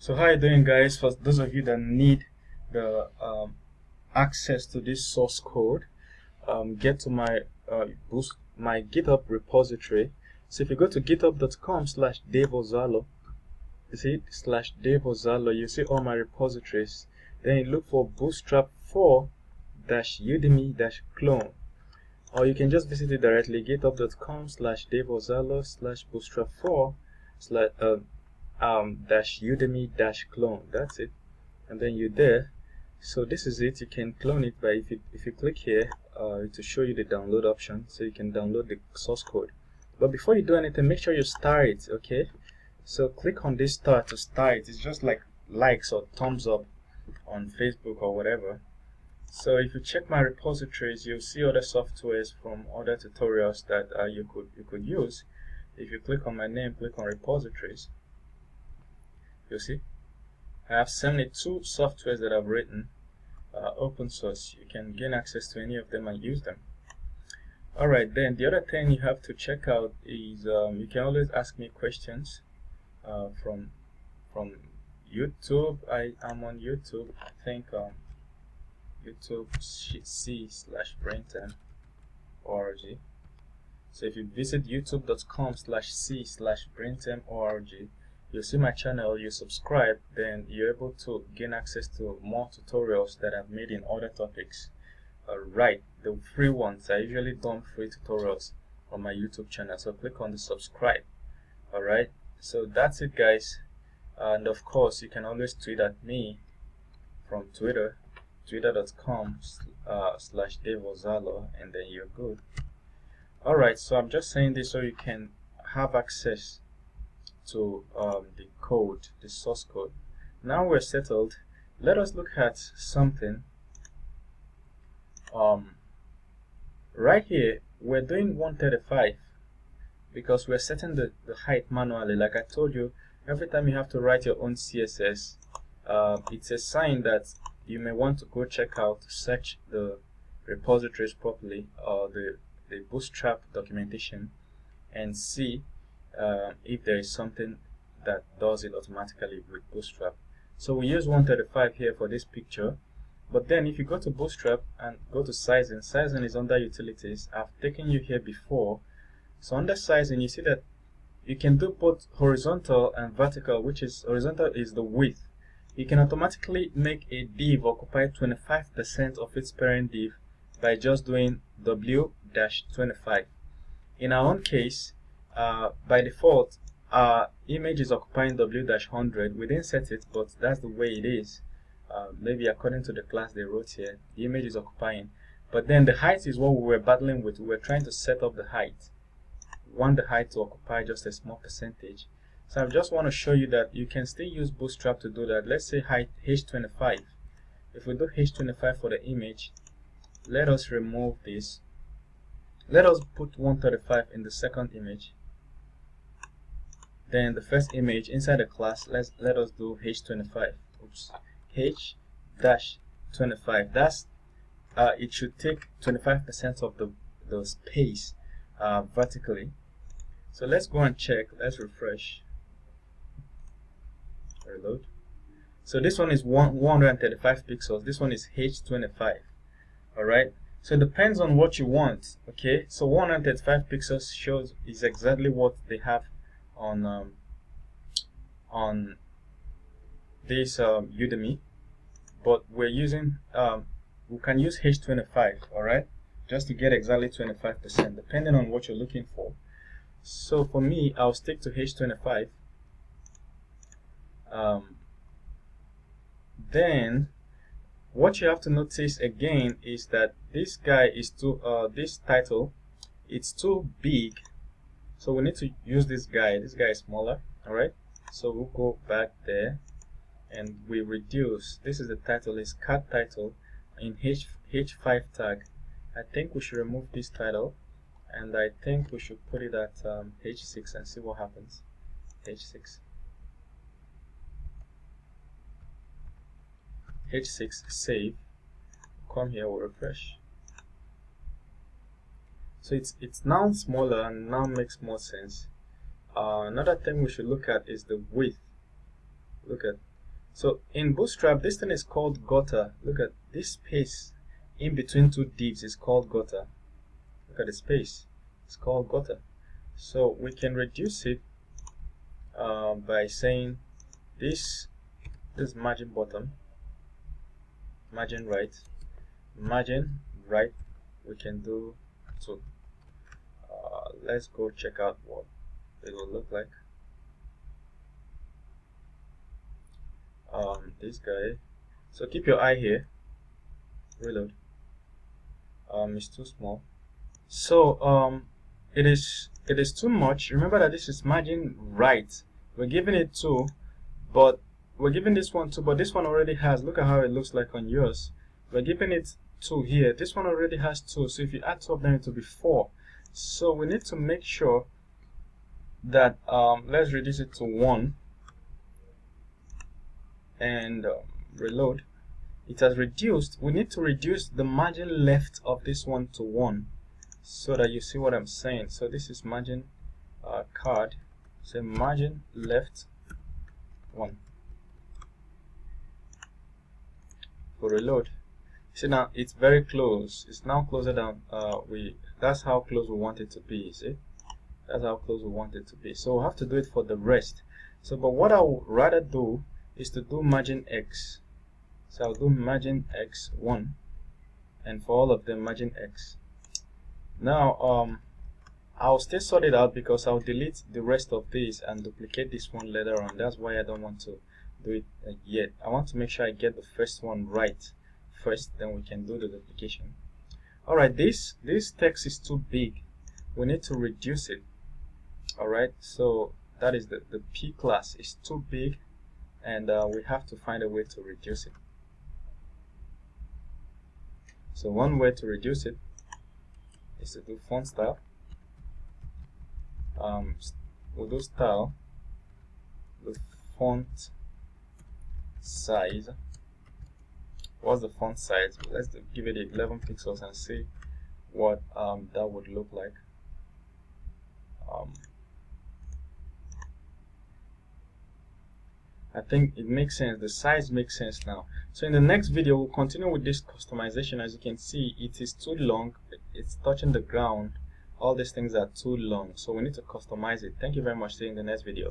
So how are you doing, guys? For those of you that need the access to this source code, get to my my GitHub repository. So if you go to github.com/DaveOzalo, you see /DaveOzalo, you see all my repositories. Then you look for Bootstrap 4-Udemy-clone, or you can just visit it directly, github.com/DaveOzalo/Bootstrap 4 Udemy-clone. That's it, and then you're there. So this is it. You can clone it by if you click here to show you the download option, so you can download the source code. But before you do anything, make sure you star it. Okay, so click on this star to star it. It's just like likes or thumbs up on Facebook or whatever. So if you check my repositories, you'll see other softwares from other tutorials that you could use. If you click on my name, click on repositories, you'll see I have 72 softwares that I've written, open source. You can gain access to any of them and use them. Alright, then the other thing you have to check out is you can always ask me questions from YouTube. I am on YouTube. I think YouTube c/braintemp.org. So if you visit youtube.com/c/braintemp.org, you'll see my channel, you subscribe, then you're able to gain access to more tutorials that I've made in other topics. Right, the free ones. I usually don't free tutorials on my YouTube channel, so click on the subscribe. Alright, so that's it, guys. And of course, you can always tweet at me from Twitter, twitter.com/DaveOzalo, and then you're good. Alright, so I'm just saying this so you can have access to the code, the source code. Now we're settled. Let us look at something. Right here we're doing 135 because we're setting the height manually. Like I told you, every time you have to write your own CSS, it's a sign that you may want to go check out, search the repositories properly, or the Bootstrap documentation, and see if there is something that does it automatically with Bootstrap. So we use 135 here for this picture, but then if you go to Bootstrap and go to sizing, sizing is under utilities. I've taken you here before. So under sizing, you see that you can do both horizontal and vertical, which is horizontal is the width. You can automatically make a div occupy 25% of its parent div by just doing W-25. In our own case, by default, our image is occupying W-100. We didn't set it, but that's the way it is. Maybe according to the class they wrote here, the image is occupying. But then the height is what we were battling with. We were trying to set up the height. We want the height to occupy just a small percentage. So I just want to show you that you can still use Bootstrap to do that. Let's say height H25. If we do H25 for the image, let us remove this. Let us put 135 in the second image. Then the first image inside the class, let us do H25. Oops, H-25. That's it should take 25% of the space vertically. So let's go and check. Let's refresh. Reload. So this one is 135 pixels. This one is H25. All right. So it depends on what you want. Okay. So 135 pixels is exactly what they have on this Udemy, but we're using we can use H25. All right, just to get exactly 25%, depending on what you're looking for. So for me, I'll stick to H25. Then what you have to notice again is that this guy is this title, it's too big, so we need to use this guy. This guy is smaller. All right, so we'll go back there and we reduce. This is the title, is cat title in H5 tag. I think we should remove this title, and I think we should put it at H6 and see what happens. H6, save. Come here, we'll refresh. So it's now smaller and now makes more sense. Another thing we should look at is the width. Look at So in Bootstrap, this thing is called gutter. Look at this space in between two divs is called gutter. Look at the space, it's called gutter. So we can reduce it by saying this margin bottom, margin right, we can do 2. Let's go check out what it will look like. This guy, so keep your eye here, reload. It's too small, so it is too much. Remember that this is margin right, we're giving it 2, but we're giving this one 2, but this one already has, look at how it looks like on yours. We're giving it 2 here, this one already has 2, so if you add 2 of them it will be 4. So we need to make sure that let's reduce it to 1 and reload. It has reduced. We need to reduce the margin left of this one to 1 so that you see what I'm saying. So this is margin card, say margin left 1. For reload, see now it's very close, it's now closer down. That's how close we want it to be. You see, that's how close we want it to be. So we'll have to do it for the rest. So but what I would rather do is to do margin X. So I'll do margin X 1, and for all of them margin X. Now I'll still sort it out because I'll delete the rest of these and duplicate this one later on. That's why I don't want to do it yet. I want to make sure I get the first one right first, then we can do the duplication. Alright, this text is too big, we need to reduce it. Alright, so that is the P class is too big, and we have to find a way to reduce it. So one way to reduce it is to do font style. We'll do style, the font size. What's the font size? Let's give it 11 pixels and see what that would look like. I think it makes sense, the size makes sense now. So in the next video we'll continue with this customization. As you can see, it is too long, it's touching the ground, all these things are too long, so we need to customize it. Thank you very much. See you in the next video.